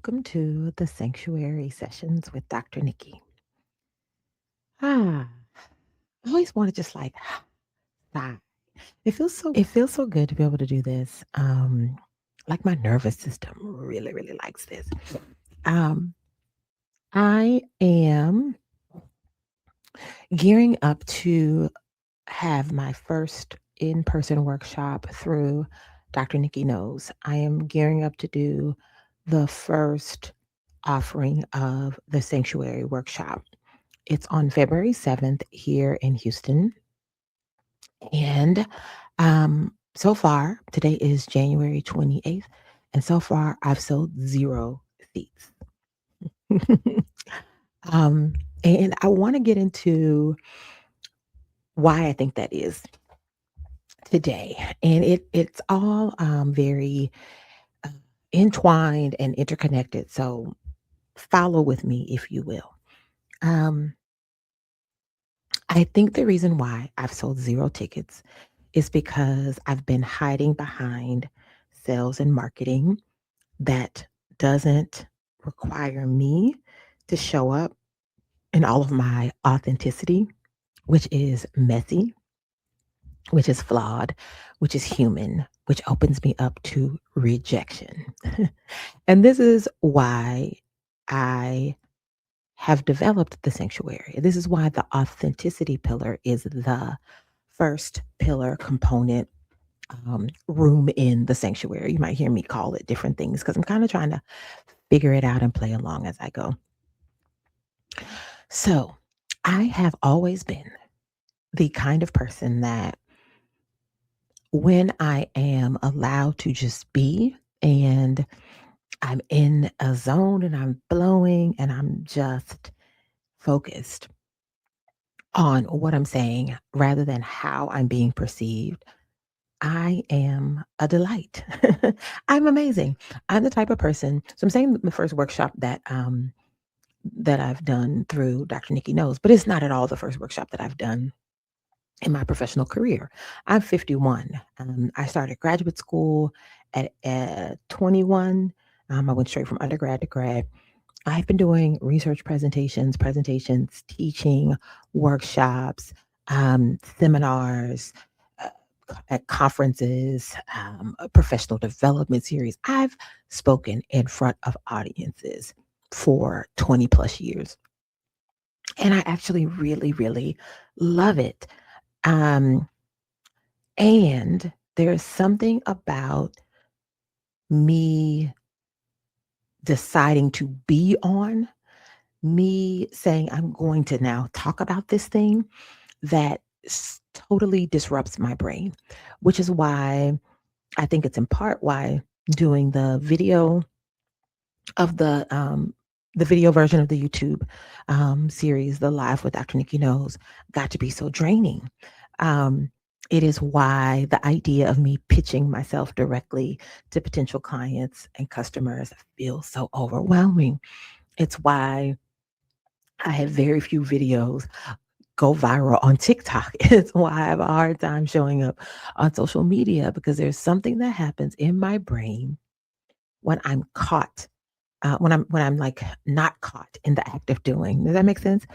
Welcome to the Sanctuary Sessions with Dr. Nikki. Ah, I always want to just like sigh. It feels so good to be able to do this. Like my nervous system really likes this. Um, I am gearing up to have my first in-person workshop through Dr. Nikki Knows. I am gearing up to do the first offering of the Sanctuary workshop. It's on February 7th here in Houston. And so far, today is January 28th. And so far, I've sold 0 seats. um, and I want to get into why I think that is today. And it's all very uh, entwined and interconnected. So follow with me, if you will. Um, I think the reason why I've sold 0 tickets is because I've been hiding behind sales and marketing that doesn't require me to show up in all of my authenticity, which is messy, which is flawed, which is human, which opens me up to rejection. And this is why I have developed the sanctuary. This is why the authenticity pillar is the first pillar component room in the sanctuary. You might hear me call it different things because I'm kind of trying to figure it out and play along as I go. So, I have always been the kind of person that when I am allowed to just be and I'm in a zone and I'm flowing and I'm just focused on what I'm saying rather than how I'm being perceived, I am a delight. I'm amazing. I'm the type of person. So I'm saying the first workshop that I've done through Dr. Nikki Knows, but it's not at all the first workshop that I've done in my professional career. I'm 51. I started graduate school at 21. I went straight from undergrad to grad. I've been doing research presentations, teaching, workshops, seminars, uh, at conferences, a professional development series. I've spoken in front of audiences for 20 plus years. And I actually really love it. Um, and there's something about me deciding to be on, me saying, I'm going to now talk about this thing that totally disrupts my brain, which is why I think it's in part why doing of the video version of the YouTube series, the Live with Dr. Nikki Knows, got to be so draining. Um, it is why the idea of me pitching myself directly to potential clients and customers feels so overwhelming. It's why I have very few videos go viral on TikTok. It's why I have a hard time showing up on social media because there's something that happens in my brain when I'm caught, when I'm like not caught in the act of doing. Does that make sense?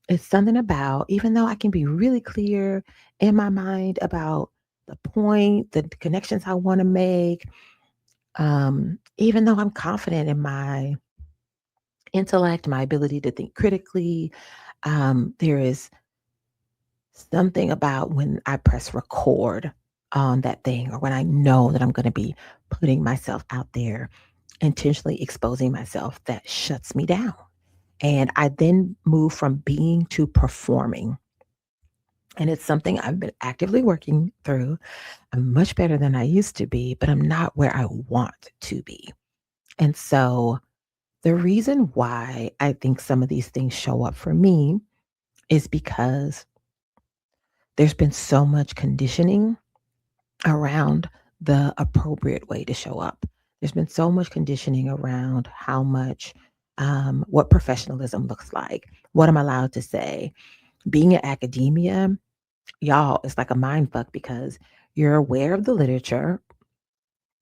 It's something about, even though I can be really clear in my mind about the point, the connections I want to make, even though I'm confident in my intellect, my ability to think critically, there is something about when I press record on that thing or when I know that I'm going to be putting myself out there, intentionally exposing myself, that shuts me down. And I then move from being to performing. And it's something I've been actively working through. I'm much better than I used to be, but I'm not where I want to be. And so the reason why I think some of these things show up for me is because there's been so much conditioning around the appropriate way to show up. There's been so much conditioning around how much, what professionalism looks like, what I'm allowed to say. Being in academia, y'all, it's like a mind fuck because you're aware of the literature,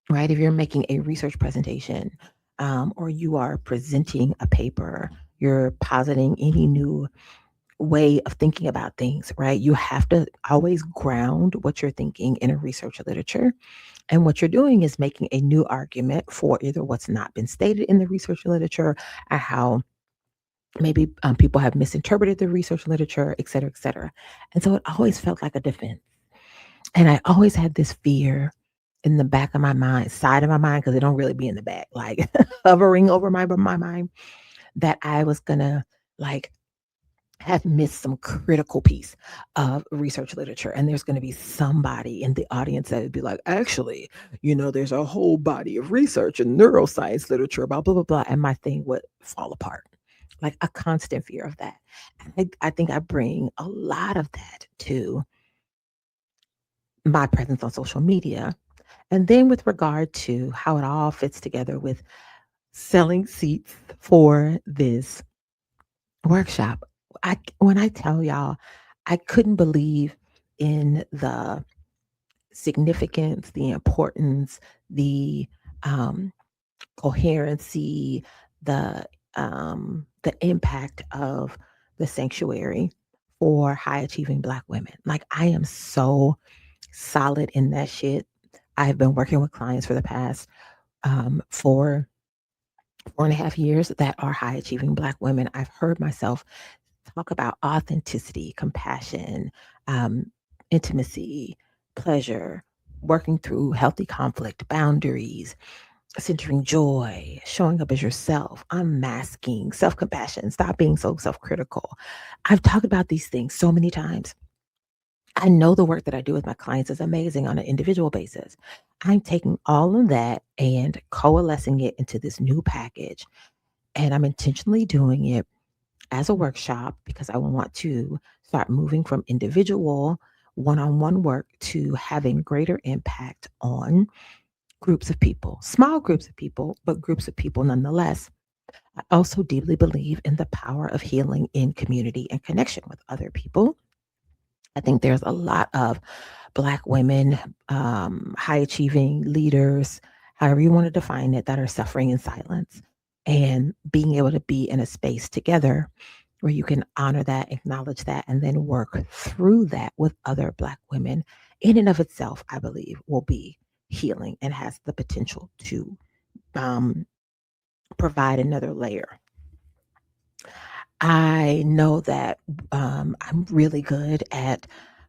right? If you're making a research presentation, or you are presenting a paper, you're positing any new way of thinking about things, right? You have to always ground what you're thinking in a research literature. And what you're doing is making a new argument for either what's not been stated in the research literature or how maybe people have misinterpreted the research literature, et cetera, et cetera. And so it always felt like a defense. And I always had this fear in the back of my mind, side of my mind, because it don't really be in the back, like hovering over my mind, that I was gonna like have missed some critical piece of research literature. And there's going to be somebody in the audience that would be like, actually, there's a whole body of research and neuroscience literature about blah, blah, blah. And my thing would fall apart, like a constant fear of that. And I think I bring a lot of that to my presence on social media. And then with regard to how it all fits together with selling seats for this workshop. When I tell y'all, I couldn't believe in the significance, the importance, the um, coherency, the the impact of the sanctuary for high achieving Black women. Like I am so solid in that shit. I've been working with clients for the past 4.5 years that are high achieving Black women. I've heard myself talk about authenticity, compassion, um, intimacy, pleasure, working through healthy conflict, boundaries, centering joy, showing up as yourself, unmasking, self compassion, stop being so self critical. I've talked about these things so many times. I know the work that I do with my clients is amazing on an individual basis. I'm taking all of that and coalescing it into this new package. And I'm intentionally doing it as a workshop because I want to start moving from individual one on one work to having greater impact on groups of people, small groups of people, but groups of people nonetheless. I also deeply believe in the power of healing in community and connection with other people. I think there's a lot of Black women, high achieving leaders, however you want to define it, that are suffering in silence. And being able to be in a space together where you can honor that, acknowledge that, and then work through that with other Black women in and of itself, I believe, will be healing and has the potential to um, provide another layer. I know that I'm really good at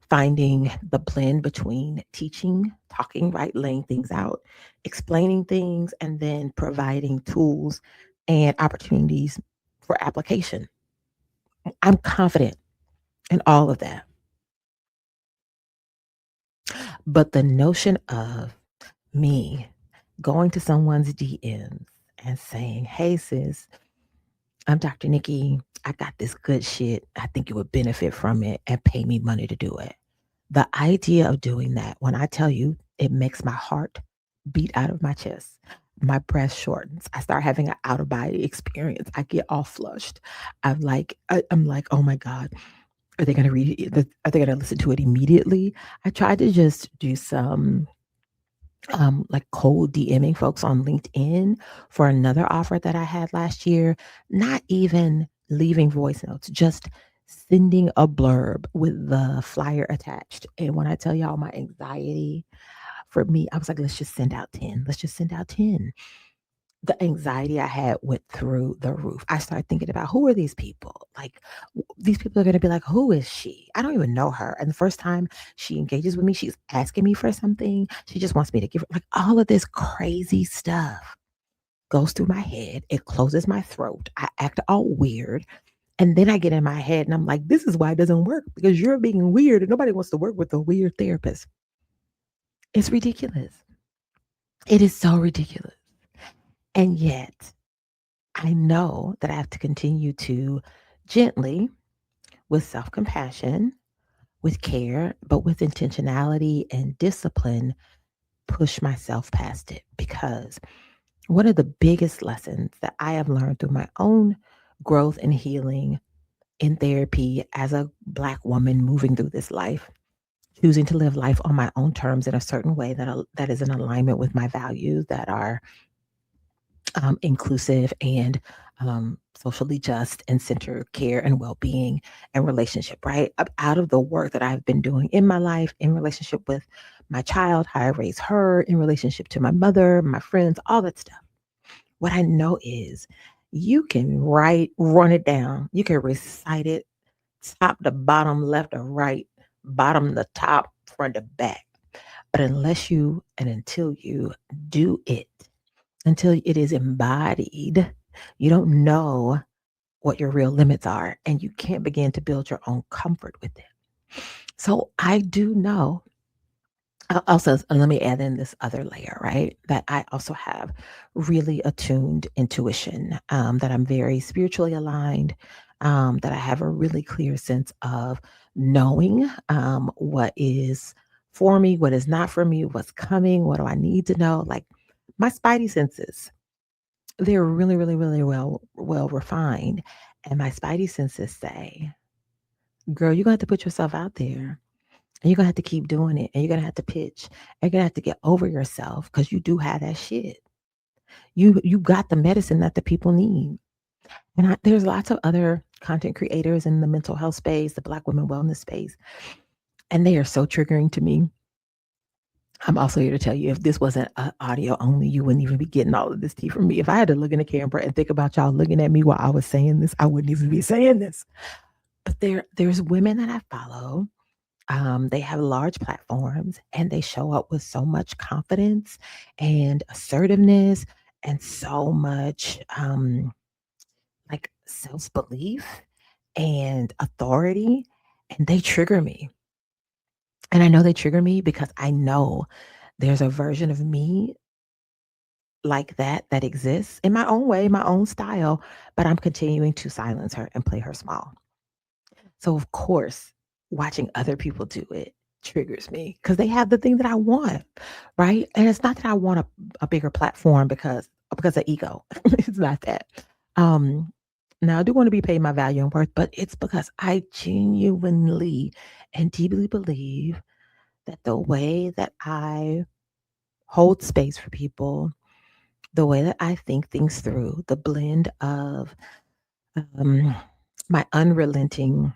finding the blend between teaching, talking, right, laying things out, explaining things, and then providing tools and opportunities for application. I'm confident in all of that. But the notion of me going to someone's DMs and saying, hey, sis, I'm Dr. Nikki. I got this good shit. I think you would benefit from it and pay me money to do it. The idea of doing that, when I tell you, it makes my heart beat out of my chest. My breath shortens. I start having an out of body experience. I get all flushed. I'm like, oh my God, are they going to read it? Are they going to listen to it immediately? I tried to just do some like cold DMing folks on LinkedIn for another offer that I had last year, not even leaving voice notes, just sending a blurb with the flyer attached. And when I tell y'all my anxiety for me, I was like, let's just send out 10. Let's just send out 10. The anxiety I had went through the roof. I started thinking about who are these people? Like, these people are going to be like, who is she? I don't even know her. And the first time she engages with me, she's asking me for something. She just wants me to give her, like, all of this crazy stuff goes through my head. It closes my throat. I act all weird. And then I get in my head and I'm like, this is why it doesn't work because you're being weird and nobody wants to work with a weird therapist. It's ridiculous. It is so ridiculous. And yet, I know that I have to continue to gently, with self compassion, with care, but with intentionality and discipline, push myself past it. Because one of the biggest lessons that I have learned through my own growth and healing in therapy as a Black woman moving through this life, choosing to live life on my own terms in a certain way that is in alignment with my values, that are inclusive and socially just and center care and well-being and relationship, right? Out of the work that I've been doing in my life, in relationship with my child, how I raise her, in relationship to my mother, my friends, all that stuff. What I know is you can run it down. You can recite it top to bottom, left to right, bottom to top, front to back. But until you do it, until it is embodied, you don't know what your real limits are, and you can't begin to build your own comfort with it. So I do know. Also, let me add in this other layer, right? That I also have really attuned intuition, that I'm very spiritually aligned, that I have a really clear sense of knowing what is for me, what is not for me, what's coming, what do I need to know. Like my spidey senses, they're really, really, really well refined. And my spidey senses say, girl, you're gonna have to put yourself out there. And you're gonna have to keep doing it. And you're gonna have to pitch. And you're gonna have to get over yourself because you do have that shit. You got the medicine that the people need. And there's lots of other content creators in the mental health space, the Black women wellness space, and they are so triggering to me. I'm also here to tell you if this wasn't audio only, you wouldn't even be getting all of this tea from me. If I had to look in the camera and think about y'all looking at me while I was saying this, I wouldn't even be saying this. But there's women that I follow. They have large platforms and they show up with so much confidence and assertiveness and so much like self belief and authority. And they trigger me. And I know they trigger me because I know there's a version of me like that exists in my own way, my own style, but I'm continuing to silence her and play her small. So, of course, watching other people do it triggers me because they have the thing that I want, right? And it's not that I want a bigger platform because of ego. It's not that. Um, Now, I do want to be paid my value and worth, but it's because I genuinely and deeply believe that the way that I hold space for people, the way that I think things through, the blend of um, my unrelenting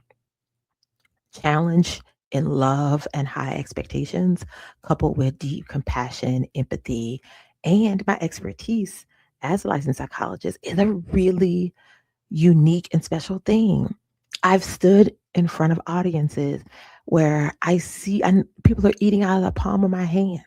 challenge in love and high expectations, coupled with deep compassion, empathy, and my expertise as a licensed psychologist is a really unique and special thing. I've stood in front of audiences where I see and people are eating out of the palm of my hand,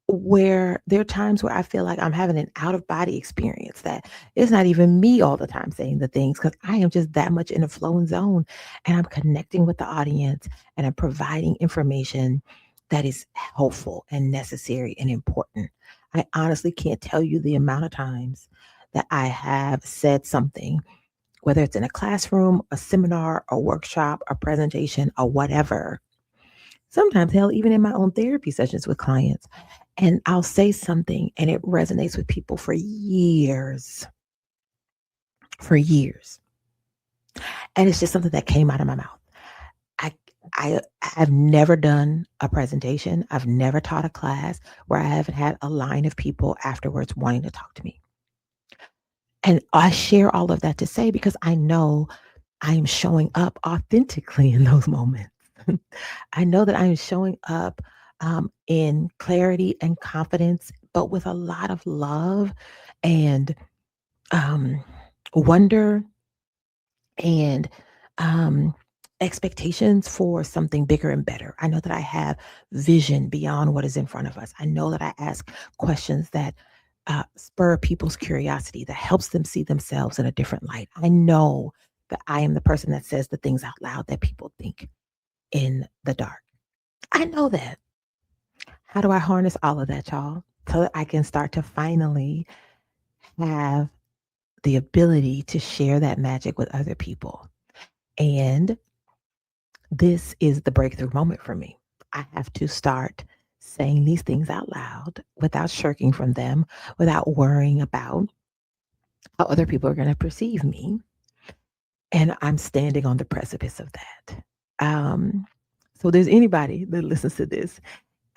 where there are times where I feel like I'm having an out of body experience that it's not even me all the time saying the things because I am just that much in a flowing zone and I'm connecting with the audience and I'm providing information that is helpful and necessary and important. I honestly can't tell you the amount of times that I have said something, whether it's in a classroom, a seminar, a workshop, a presentation, or whatever. Sometimes, hell, even in my own therapy sessions with clients, and I'll say something and it resonates with people for years, for years. And it's just something that came out of my mouth. I I have never done a presentation. I've never taught a class where I haven't had a line of people afterwards wanting to talk to me. And I share all of that to say because I know I am showing up authentically in those moments. I know that I am showing up in clarity and confidence, but with a lot of love and um, wonder and um, expectations for something bigger and better. I know that I have vision beyond what is in front of us. I know that I ask questions that spur people's curiosity, that helps them see themselves in a different light. I know that I am the person that says the things out loud that people think in the dark. I know that. How do I harness all of that, y'all? So that I can start to finally have the ability to share that magic with other people. And this is the breakthrough moment for me. I have to start saying these things out loud without shirking from them, without worrying about how other people are going to perceive me. And I'm standing on the precipice of that. So there's anybody that listens to this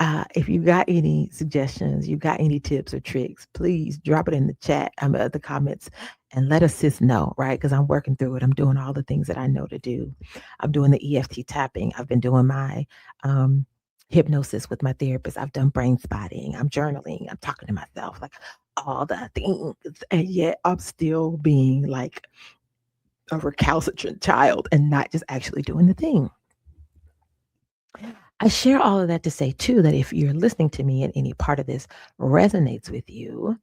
If you got any suggestions, you got any tips or tricks, please drop it in the chat, the comments, and let us sis know, right? Because I'm working through it. I'm doing all the things that I know to do. I'm doing the EFT tapping. I've been doing my um, hypnosis with my therapist. I've done brain spotting. I'm journaling. I'm talking to myself, like all the things. And yet I'm still being like a recalcitrant child and not just actually doing the thing. I share all of that to say, too, that if you're listening to me and any part of this resonates with you,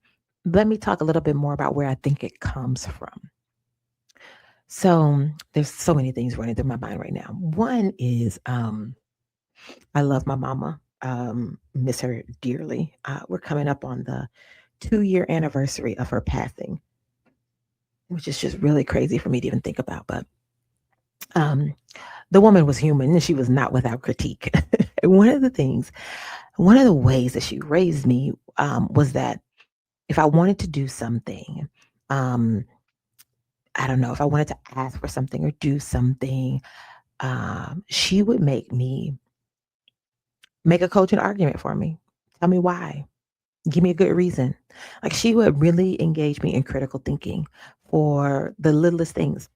let me talk a little bit more about where I think it comes from. So there's so many things running through my mind right now. One is I love my mama, miss her dearly. We're coming up on the 2-year anniversary of her passing, which is just really crazy for me to even think about. But um, the woman was human and she was not without critique. And one of the ways that she raised me was that if I wanted to do something, um, I don't know, if I wanted to ask for something or do something, she would make a cogent argument for me. Tell me why. Give me a good reason. Like she would really engage me in critical thinking for the littlest things.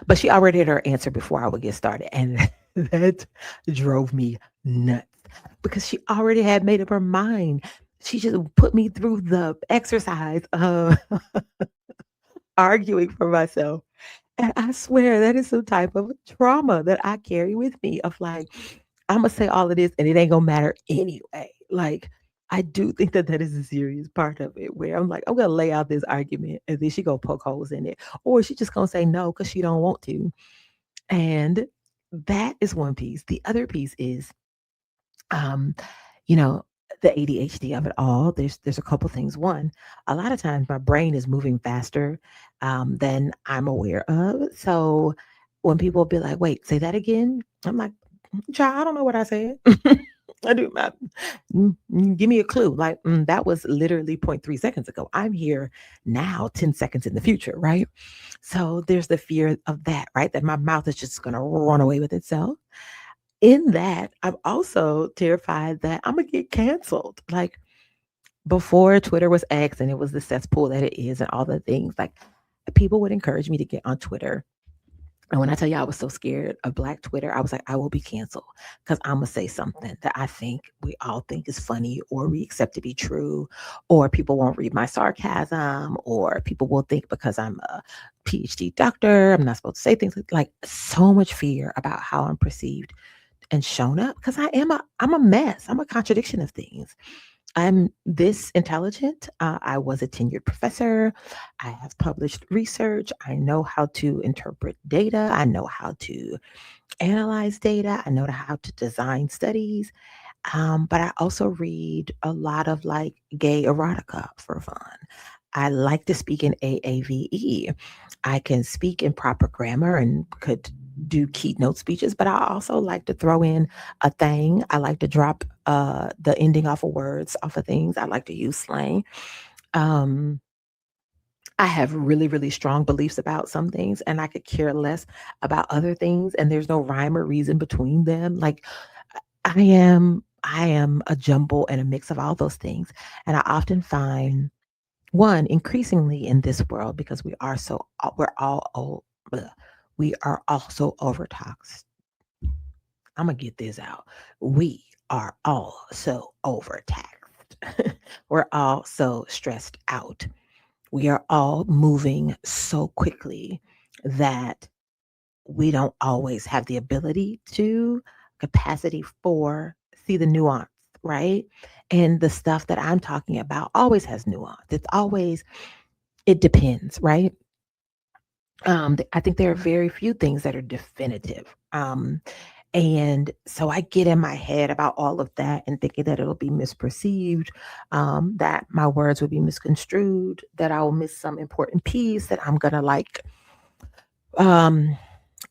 But she already had her answer before I would get started. And that drove me nuts because she already had made up her mind. She just put me through the exercise of arguing for myself. And I swear that is some type of trauma that I carry with me of like, I'm going to say all of this and it ain't going to matter anyway. Like, I do think that that is a serious part of it where I'm like, I'm going to lay out this argument and then she going to poke holes in it. Or she just going to say no because she don't want to. And that is one piece. The other piece is, um, you know, the ADHD of it all. There's a couple things. One, a lot of times my brain is moving faster than I'm aware of. So when people be like, "Wait, say that again," I'm like, "Child, I don't know what I said." I do. Give me a clue. Like that was literally point 0.3 seconds ago. I'm here now, 10 seconds in the future, right? So there's the fear of that, right? That my mouth is just going to run away with itself. In that, I'm also terrified that I'm going to get canceled. Like before Twitter was X and it was the cesspool that it is and all the things, like people would encourage me to get on Twitter. And when I tell you I was so scared of Black Twitter, I was like, I will be canceled because I'm going to say something that I think we all think is funny or we accept to be true, or people won't read my sarcasm, or people will think because I'm a PhD doctor, I'm not supposed to say things like so much fear about how I'm perceived and shown up because I'm a mess. I'm a contradiction of things. I'm this intelligent. I was a tenured professor. I have published research. I know how to interpret data. I know how to analyze data. I know how to design studies. But I also read a lot of like gay erotica for fun. I like to speak in AAVE. I can speak in proper grammar and could do keynote speeches, but I also like to throw in a thing. I like to drop the ending off of words, off of things. I like to use slang. Um, I have really, really strong beliefs about some things, and I could care less about other things, and there's no rhyme or reason between them. Like I am a jumble and a mix of all those things. And I often find one increasingly in this world because we're all bleh, we are also overtaxed. I'm gonna get this out. We are all so overtaxed. We're all so stressed out. We are all moving so quickly that we don't always have the ability to capacity for see the nuance, right? And the stuff that I'm talking about always has nuance. It depends, right? I think there are very few things that are definitive. And so I get in my head about all of that and thinking that it'll be misperceived, that my words will be misconstrued, that I will miss some important piece, that I'm gonna um,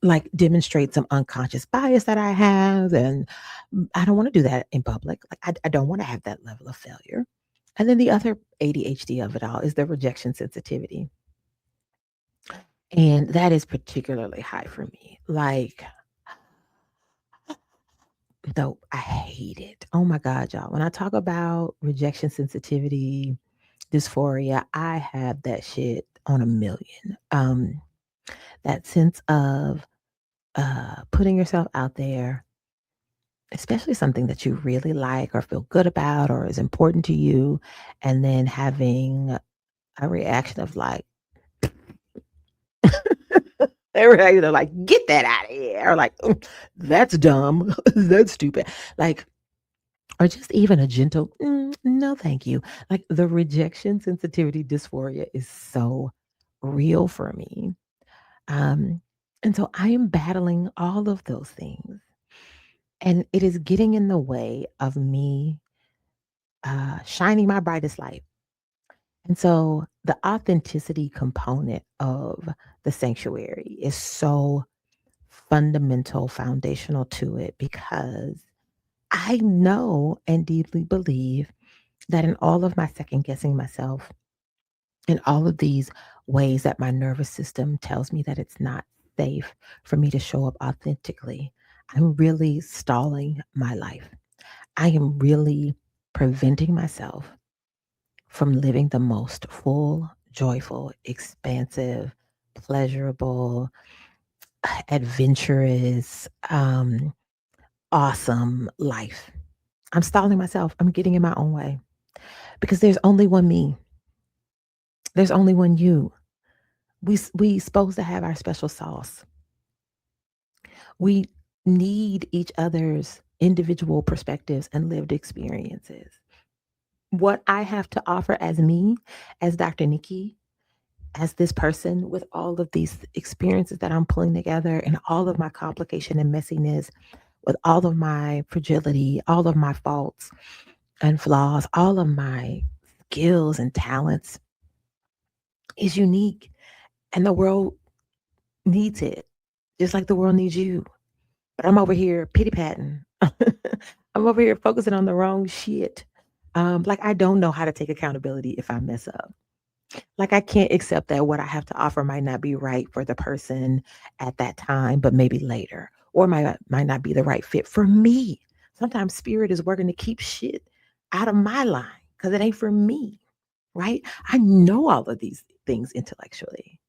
like demonstrate some unconscious bias that I have. And I don't want to do that in public. Like I don't want to have that level of failure. And then the other ADHD of it all is the rejection sensitivity. And that is particularly high for me. Like though I hate it. Oh my God, y'all. When I talk about rejection sensitivity, dysphoria, I have that shit on a million. That sense of putting yourself out there, especially something that you really like or feel good about or is important to you, and then having a reaction of like, a reaction of like, get that out of here, or like, "Mm, that's dumb, that's stupid," like, or just even a gentle, no, thank you. Like the rejection sensitivity dysphoria is so real for me. Um, and so I am battling all of those things. And it is getting in the way of me shining my brightest light. And so the authenticity component of the sanctuary is so fundamental, foundational to it because I know and deeply believe that in all of my second guessing myself, in all of these ways that my nervous system tells me that it's not safe for me to show up authentically, I'm really stalling my life. I am really preventing myself from living the most full, joyful, expansive, pleasurable, adventurous, awesome life. I'm stalling myself. I'm getting in my own way because there's only one me. There's only one you. We supposed to have our special sauce. We need each other's individual perspectives and lived experiences. What I have to offer as me, as Dr. Nikki, as this person with all of these experiences that I'm pulling together and all of my complication and messiness, with all of my fragility, all of my faults and flaws, all of my skills and talents is unique. And the world needs it, just like the world needs you. But I'm over here pity patting. I'm over here focusing on the wrong shit. Like I don't know how to take accountability if I mess up. Like I can't accept that what I have to offer might not be right for the person at that time, but maybe later, or might not be the right fit for me. Sometimes spirit is working to keep shit out of my line because it ain't for me, right? I know all of these things intellectually,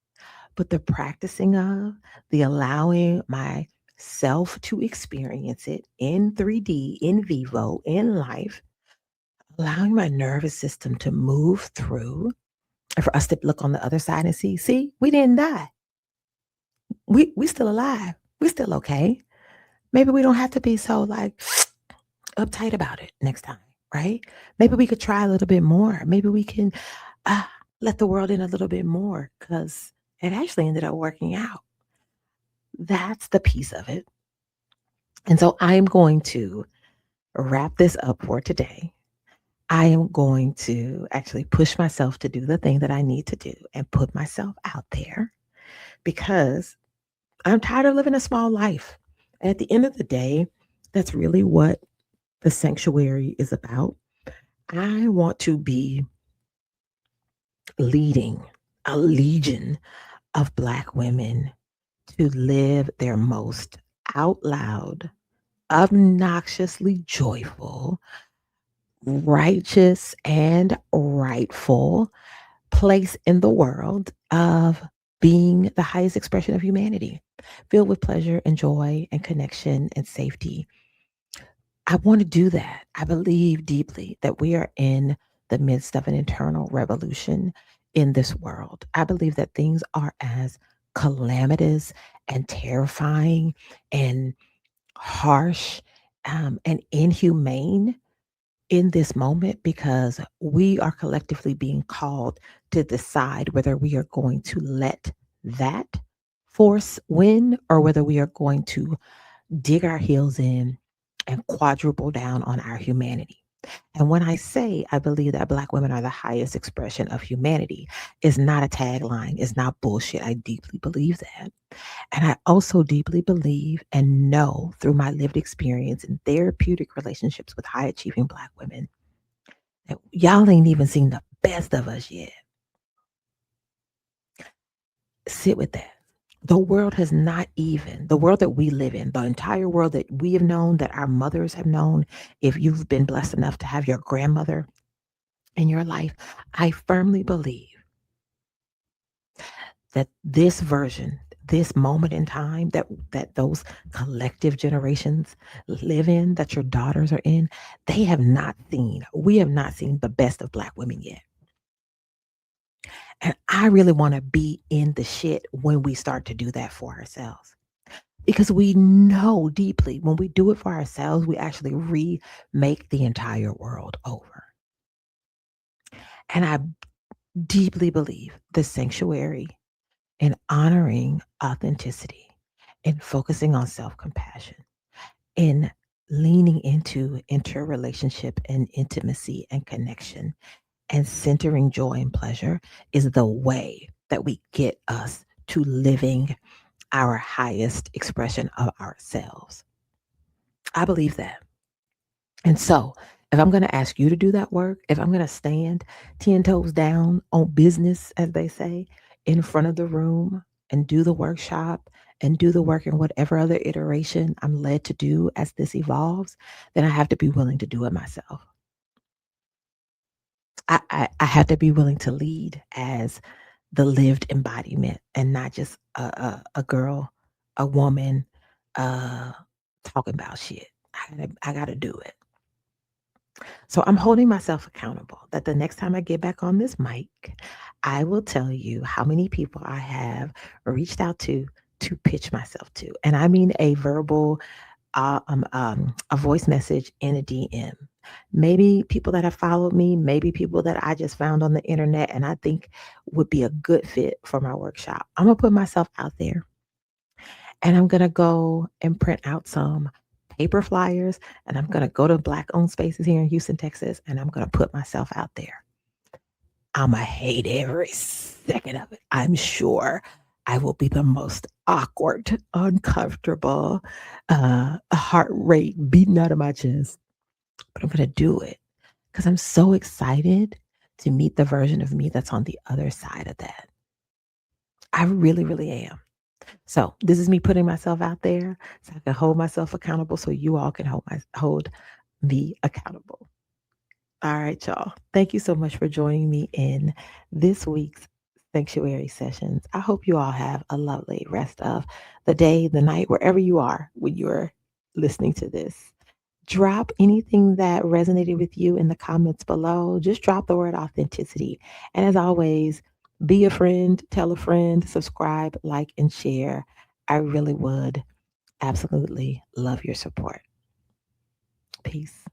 but the practicing of, the allowing myself to experience it in 3D, in vivo, in life, allowing my nervous system to move through and for us to look on the other side and see, we didn't die. We still alive. We still okay. Maybe we don't have to be so like uptight about it next time, right? Maybe we could try a little bit more. Maybe we can uh, let the world in a little bit more because it actually ended up working out. That's the piece of it. And so I'm going to wrap this up for today. I am going to actually push myself to do the thing that I need to do and put myself out there because I'm tired of living a small life. And at the end of the day, that's really what the sanctuary is about. I want to be leading a legion of Black women to live their most out loud, obnoxiously joyful, righteous, and rightful place in the world of being the highest expression of humanity, filled with pleasure and joy and connection and safety. I want to do that. I believe deeply that we are in the midst of an internal revolution in this world. I believe that things are as calamitous and terrifying and harsh and inhumane in this moment because we are collectively being called to decide whether we are going to let that force win or whether we are going to dig our heels in and quadruple down on our humanity. And when I say I believe that Black women are the highest expression of humanity, is not a tagline, it's not bullshit. I deeply believe that. And I also deeply believe and know through my lived experience in therapeutic relationships with high achieving Black women that y'all ain't even seen the best of us yet. Sit with that. The world has not even, the world that we live in, the entire world that we have known, that our mothers have known, if you've been blessed enough to have your grandmother in your life, I firmly believe that this version, this moment in time that those collective generations live in, that your daughters are in, they have not seen, we have not seen the best of Black women yet. And I really want to be in the shit when we start to do that for ourselves. Because we know deeply when we do it for ourselves, we actually remake the entire world over. And I deeply believe the sanctuary in honoring authenticity, in focusing on self compassion, in leaning into interrelationship and intimacy and connection, and centering joy and pleasure is the way that we get us to living our highest expression of ourselves. I believe that. And so, if I'm going to ask you to do that work, if I'm going to stand 10 toes down on business, as they say, in front of the room and do the workshop and do the work in whatever other iteration I'm led to do as this evolves, then I have to be willing to do it myself. I have to be willing to lead as the lived embodiment and not just a girl, a woman uh, talking about shit. I gotta do it. So I'm holding myself accountable that the next time I get back on this mic, I will tell you how many people I have reached out to pitch myself to. And I mean a verbal, a voice message in a DM. Maybe people that have followed me, maybe people that I just found on the internet and I think would be a good fit for my workshop. I'm going to put myself out there and I'm going to go and print out some paper flyers and I'm going to go to Black owned spaces here in Houston, Texas, and I'm going to put myself out there. I'm going to hate every second of it. I'm sure I will be the most awkward, uncomfortable, heart rate beating out of my chest, but I'm going to do it because I'm so excited to meet the version of me that's on the other side of that. I really, really am. So this is me putting myself out there so I can hold myself accountable so you all can hold me accountable. All right, y'all. Thank you so much for joining me in this week's sanctuary sessions. I hope you all have a lovely rest of the day, the night, wherever you are when you're listening to this. Drop anything that resonated with you in the comments below. Just drop the word authenticity. And as always, be a friend, tell a friend, subscribe, like, and share. I really would absolutely love your support. Peace.